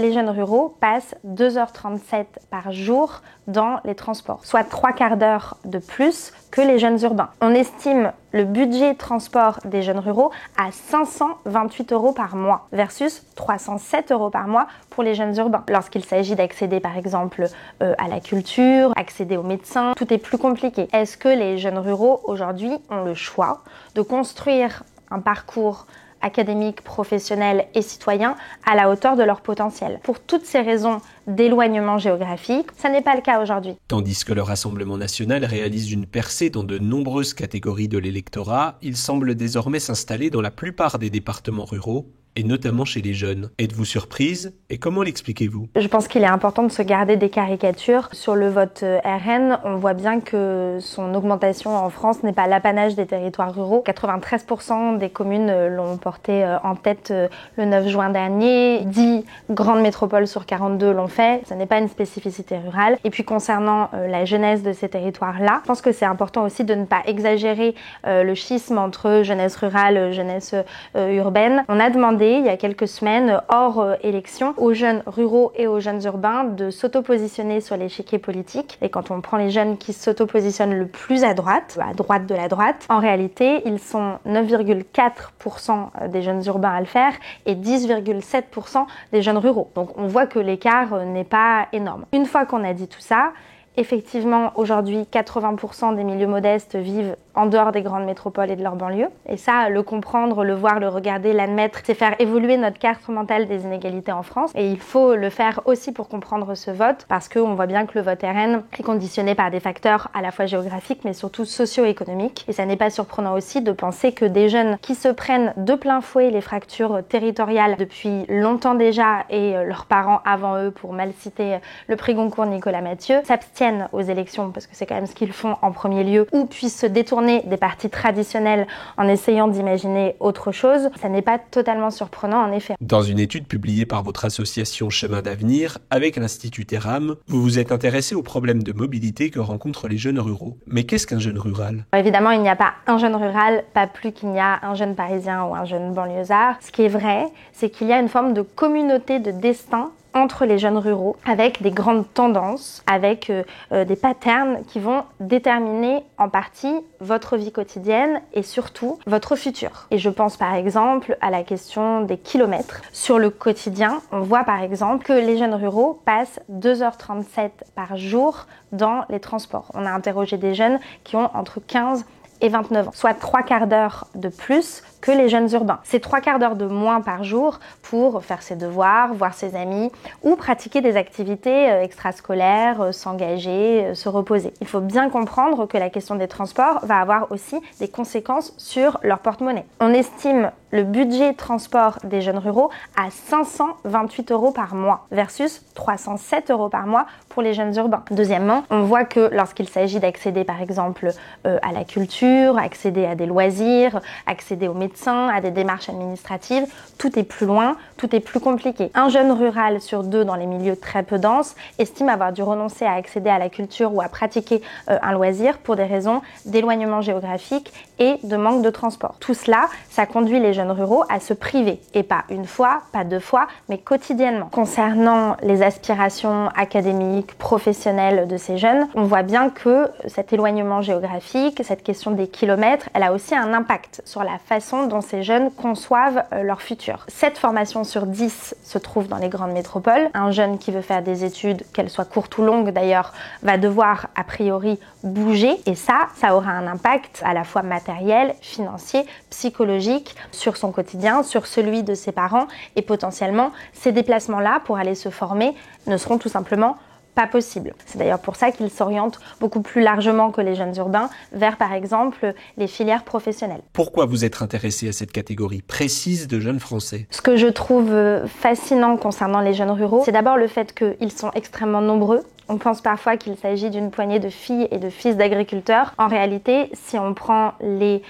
Les jeunes ruraux passent 2h37 par jour dans les transports, soit 3/4 d'heure de plus que les jeunes urbains. On estime le budget transport des jeunes ruraux à 528 € par mois versus 307 € par mois pour les jeunes urbains. Lorsqu'il s'agit d'accéder par exemple à la culture, accéder aux médecins, tout est plus compliqué. Est-ce que les jeunes ruraux aujourd'hui ont le choix de construire un parcours académiques, professionnels et citoyens à la hauteur de leur potentiel? Pour toutes ces raisons d'éloignement géographique, ça n'est pas le cas aujourd'hui. Tandis que le Rassemblement national réalise une percée dans de nombreuses catégories de l'électorat, il semble désormais s'installer dans la plupart des départements ruraux, et notamment chez les jeunes. Êtes-vous surprise et comment l'expliquez-vous? Je pense qu'il est important de se garder des caricatures. Sur le vote RN, on voit bien que son augmentation en France n'est pas l'apanage des territoires ruraux. 93% des communes l'ont porté en tête le 9 juin dernier. 10 grandes métropoles sur 42 l'ont fait. Ce n'est pas une spécificité rurale. Et puis concernant la jeunesse de ces territoires-là, je pense que c'est important aussi de ne pas exagérer le schisme entre jeunesse rurale, jeunesse urbaine. On a demandé il y a quelques semaines, hors élection, aux jeunes ruraux et aux jeunes urbains de s'auto-positionner sur l'échiquier politique. Et quand on prend les jeunes qui s'auto-positionnent le plus à droite de la droite, en réalité, ils sont 9,4% des jeunes urbains à le faire et 10,7% des jeunes ruraux. Donc on voit que l'écart n'est pas énorme. Une fois qu'on a dit tout ça, effectivement, aujourd'hui, 80% des milieux modestes vivent en dehors des grandes métropoles et de leurs banlieues. Et ça, le comprendre, le voir, le regarder, l'admettre, c'est faire évoluer notre carte mentale des inégalités en France. Et il faut le faire aussi pour comprendre ce vote, parce qu'on voit bien que le vote RN est conditionné par des facteurs à la fois géographiques, mais surtout socio-économiques. Et ça n'est pas surprenant aussi de penser que des jeunes qui se prennent de plein fouet les fractures territoriales depuis longtemps déjà, et leurs parents avant eux, pour mal citer le prix Goncourt Nicolas Mathieu, s'abstiennent aux élections, parce que c'est quand même ce qu'ils font en premier lieu, ou puissent se détourner des partis traditionnels en essayant d'imaginer autre chose, ça n'est pas totalement surprenant en effet. Dans une étude publiée par votre association Chemin d'avenir avec l'Institut Terram, vous vous êtes intéressé aux problèmes de mobilité que rencontrent les jeunes ruraux. Mais qu'est-ce qu'un jeune rural? Évidemment, il n'y a pas un jeune rural, pas plus qu'il n'y a un jeune parisien ou un jeune banlieusard. Ce qui est vrai, c'est qu'il y a une forme de communauté de destin entre les jeunes ruraux, avec des grandes tendances, avec des patterns qui vont déterminer en partie votre vie quotidienne et surtout votre futur. Et je pense par exemple à la question des kilomètres. Sur le quotidien, on voit par exemple que les jeunes ruraux passent 2h37 par jour dans les transports. On a interrogé des jeunes qui ont entre 15 et 29 ans, soit 3/4 d'heure de plus que les jeunes urbains. C'est 3/4 d'heure de moins par jour pour faire ses devoirs, voir ses amis ou pratiquer des activités extrascolaires, s'engager, se reposer. Il faut bien comprendre que la question des transports va avoir aussi des conséquences sur leur porte-monnaie. On estime le budget transport des jeunes ruraux à 528 € par mois versus 307 € par mois pour les jeunes urbains. Deuxièmement, on voit que lorsqu'il s'agit d'accéder par exemple à la culture, accéder à des loisirs, accéder aux médecins, à des démarches administratives, tout est plus loin, tout est plus compliqué. Un jeune rural sur 2 dans les milieux très peu denses estime avoir dû renoncer à accéder à la culture ou à pratiquer un loisir pour des raisons d'éloignement géographique et de manque de transport. Tout cela, ça conduit les jeunes ruraux à se priver, et pas une fois, pas 2 fois, mais quotidiennement. Concernant les aspirations académiques, professionnelles de ces jeunes, on voit bien que cet éloignement géographique, cette question des kilomètres, elle a aussi un impact sur la façon dont ces jeunes conçoivent leur futur. 7 formations sur 10 se trouvent dans les grandes métropoles. Un jeune qui veut faire des études, qu'elles soient courtes ou longues d'ailleurs, va devoir a priori bouger, et ça aura un impact à la fois matériel, financier, psychologique sur son quotidien, sur celui de ses parents, et potentiellement ces déplacements-là pour aller se former ne seront tout simplement pas possible. C'est d'ailleurs pour ça qu'ils s'orientent beaucoup plus largement que les jeunes urbains vers par exemple les filières professionnelles. Pourquoi vous êtes intéressé à cette catégorie précise de jeunes Français? Ce que je trouve fascinant concernant les jeunes ruraux, c'est d'abord le fait qu'ils sont extrêmement nombreux. On pense parfois qu'il s'agit d'une poignée de filles et de fils d'agriculteurs. En réalité, si on prend les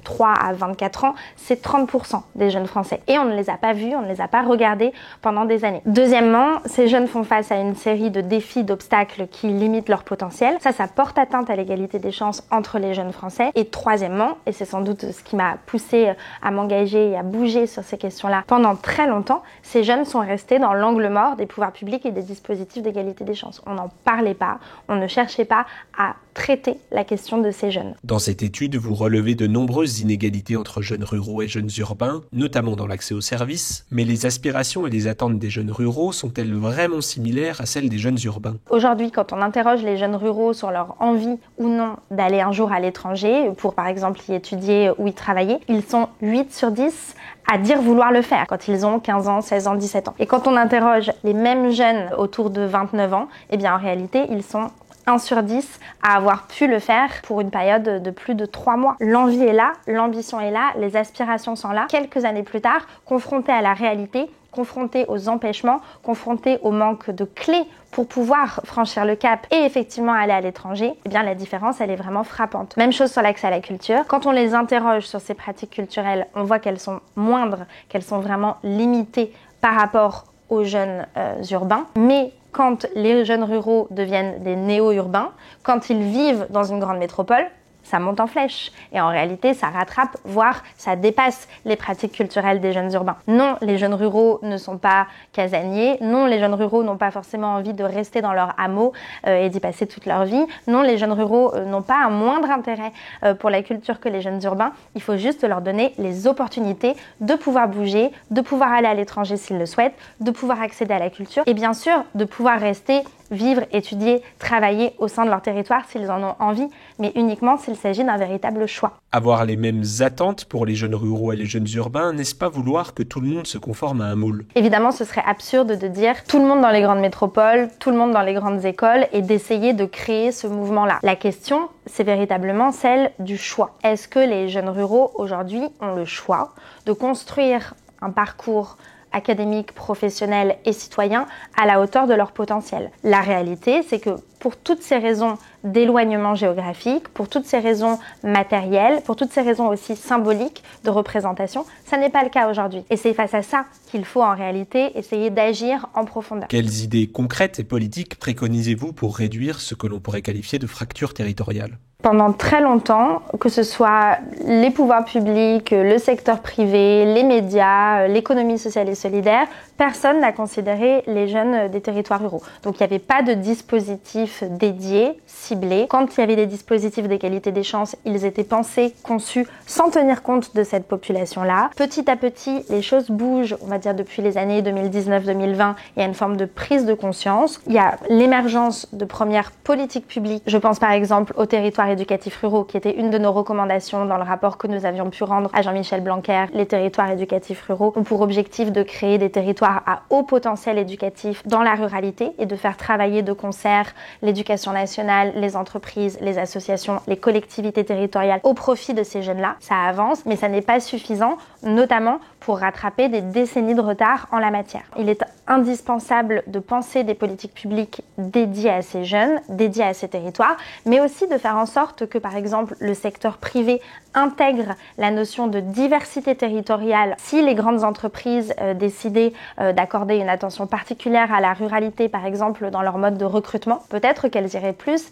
3 à 24 ans, c'est 30% des jeunes Français. Et on ne les a pas vus, on ne les a pas regardés pendant des années. Deuxièmement, ces jeunes font face à une série de défis, d'obstacles qui limitent leur potentiel. Ça porte atteinte à l'égalité des chances entre les jeunes Français. Et troisièmement, et c'est sans doute ce qui m'a poussée à m'engager et à bouger sur ces questions-là pendant très longtemps, ces jeunes sont restés dans l'angle mort des pouvoirs publics et des dispositifs d'égalité des chances. On n'en parlait pas, on ne cherchait pas à traiter la question de ces jeunes. Dans cette étude, vous relevez de nombreuses inégalités entre jeunes ruraux et jeunes urbains, notamment dans l'accès aux services, mais les aspirations et les attentes des jeunes ruraux sont-elles vraiment similaires à celles des jeunes urbains? Aujourd'hui, quand on interroge les jeunes ruraux sur leur envie ou non d'aller un jour à l'étranger, pour par exemple y étudier ou y travailler, ils sont 8 sur 10 à dire vouloir le faire quand ils ont 15 ans, 16 ans, 17 ans. Et quand on interroge les mêmes jeunes autour de 29 ans, eh bien en réalité, ils sont 1 sur 10 à avoir pu le faire pour une période de plus de 3 mois. L'envie est là, l'ambition est là, les aspirations sont là. Quelques années plus tard, confrontés à la réalité, confrontés aux empêchements, confrontés au manque de clés pour pouvoir franchir le cap et effectivement aller à l'étranger, eh bien la différence elle est vraiment frappante. Même chose sur l'accès à la culture. Quand on les interroge sur ces pratiques culturelles, on voit qu'elles sont moindres, qu'elles sont vraiment limitées par rapport aux jeunes urbains. Mais quand les jeunes ruraux deviennent des néo-urbains, quand ils vivent dans une grande métropole, ça monte en flèche. Et en réalité, ça rattrape, voire ça dépasse les pratiques culturelles des jeunes urbains. Non, les jeunes ruraux ne sont pas casaniers. Non, les jeunes ruraux n'ont pas forcément envie de rester dans leur hameau et d'y passer toute leur vie. Non, les jeunes ruraux n'ont pas un moindre intérêt pour la culture que les jeunes urbains. Il faut juste leur donner les opportunités de pouvoir bouger, de pouvoir aller à l'étranger s'ils le souhaitent, de pouvoir accéder à la culture et bien sûr de pouvoir rester vivre, étudier, travailler au sein de leur territoire s'ils en ont envie, mais uniquement s'il s'agit d'un véritable choix. Avoir les mêmes attentes pour les jeunes ruraux et les jeunes urbains, n'est-ce pas vouloir que tout le monde se conforme à un moule? Évidemment, ce serait absurde de dire tout le monde dans les grandes métropoles, tout le monde dans les grandes écoles et d'essayer de créer ce mouvement-là. La question, c'est véritablement celle du choix. Est-ce que les jeunes ruraux aujourd'hui ont le choix de construire un parcours académiques, professionnels et citoyens à la hauteur de leur potentiel? La réalité, c'est que pour toutes ces raisons d'éloignement géographique, pour toutes ces raisons matérielles, pour toutes ces raisons aussi symboliques de représentation, ça n'est pas le cas aujourd'hui. Et c'est face à ça qu'il faut en réalité essayer d'agir en profondeur. Quelles idées concrètes et politiques préconisez-vous pour réduire ce que l'on pourrait qualifier de fracture territoriale? Pendant très longtemps, que ce soit les pouvoirs publics, le secteur privé, les médias, l'économie sociale et solidaire, personne n'a considéré les jeunes des territoires ruraux. Donc il n'y avait pas de dispositif dédié, ciblé. Quand il y avait des dispositifs d'égalité des chances, ils étaient pensés, conçus sans tenir compte de cette population-là. Petit à petit, les choses bougent, on va dire depuis les années 2019-2020, il y a une forme de prise de conscience. Il y a l'émergence de premières politiques publiques. Je pense par exemple aux territoires éducatifs ruraux, qui était une de nos recommandations dans le rapport que nous avions pu rendre à Jean-Michel Blanquer. Les territoires éducatifs ruraux ont pour objectif de créer des territoires à haut potentiel éducatif dans la ruralité et de faire travailler de concert l'éducation nationale, les entreprises, les associations, les collectivités territoriales au profit de ces jeunes-là. Ça avance, mais ça n'est pas suffisant, notamment pour rattraper des décennies de retard en la matière. Il est indispensable de penser des politiques publiques dédiées à ces jeunes, dédiées à ces territoires, mais aussi de faire en sorte que, par exemple, le secteur privé intègre la notion de diversité territoriale. Si les grandes entreprises décidaient d'accorder une attention particulière à la ruralité, par exemple, dans leur mode de recrutement, peut-être qu'elles iraient plus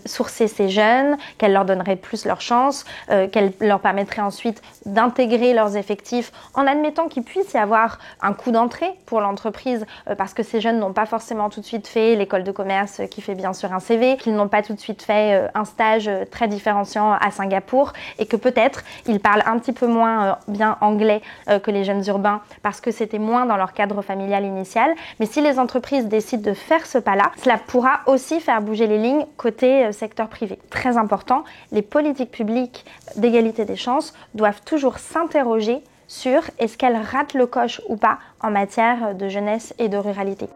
sourcer ces jeunes, qu'elles leur donneraient plus leur chance, qu'elles leur permettraient ensuite d'intégrer leurs effectifs en admettant qu'il puisse y avoir un coût d'entrée pour l'entreprise parce que ces jeunes n'ont pas forcément tout de suite fait l'école de commerce qui fait bien sûr un CV, qu'ils n'ont pas tout de suite fait un stage très différenciant à Singapour et que peut-être ils parlent un petit peu moins bien anglais que les jeunes urbains parce que c'était moins dans leur cadre familial initial. Mais si les entreprises décident de faire ce pas-là, cela pourra aussi faire bouger les lignes côté secteur privé. Très important, les politiques publiques d'égalité des chances doivent toujours s'interroger sur est-ce qu'elles ratent le coche ou pas en matière de jeunesse et de ruralité.